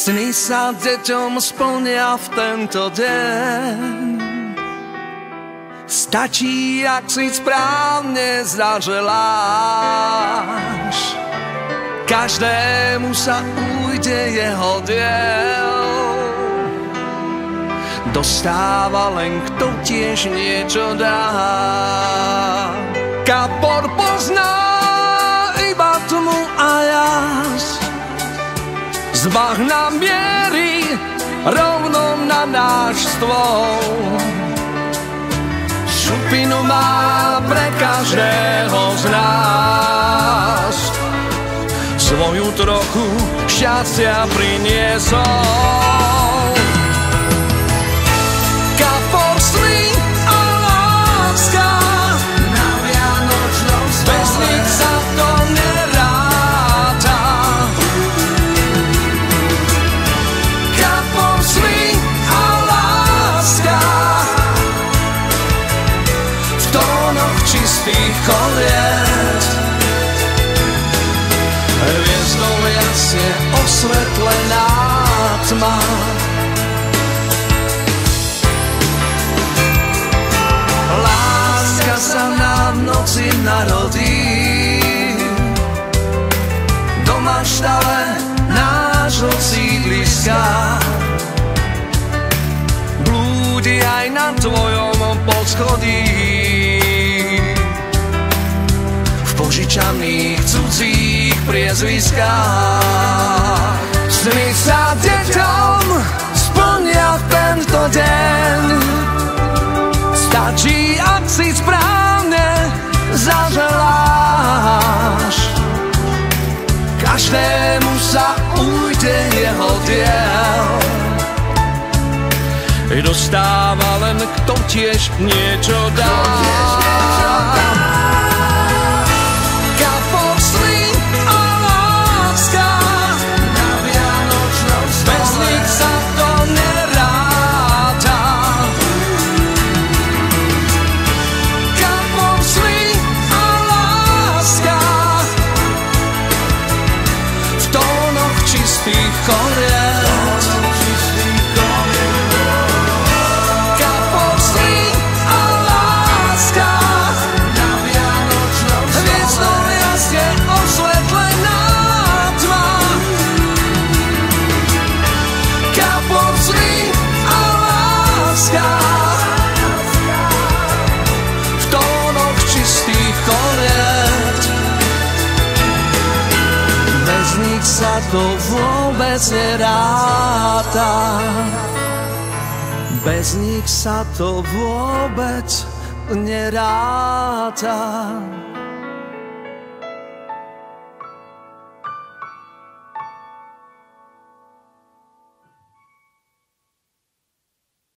Sny sa deťom splnia v tento deň. Stačí, ak si správne zaželáš. Každému sa ujde jeho diel. Dostáva len kto tiež niečo dá. Kapor pozná iba tmu a jas. Z bahna mierí rovno na náš stôl. Šupinu má pre každého z nás. Svoju trochu šťastia priniesol. Kapor sny a láska na vianočnom stole. Bez nich sa to neráta. Kapor sny a láska v tónoch čistých koliet. Hviezdou jasne osvetlená tma. Láska sa nám v noci narodí do maštale nášho sídliska. Blúdi aj na tvojom poschodí v požičaných cudzích priezviskách. Sny sa deťom splnia v tento deň. Stačí, ak si správne zaželáš. Každému sa ujde jeho diel. Dostáva len kto tiež niečo dá. Kapor sny a láska na vianočnom stole. Bez nich sa to neráta. Kapor sny a láska v tónoch čistých koliet. Kapor sny a láska na vianočnom stole. Hviezdou jasne osvetlená tma. Kapor sny a láska v tónoch čistých koliet. Bez nich sa to vôbec neráta. Bez nich sa to vôbec neráta.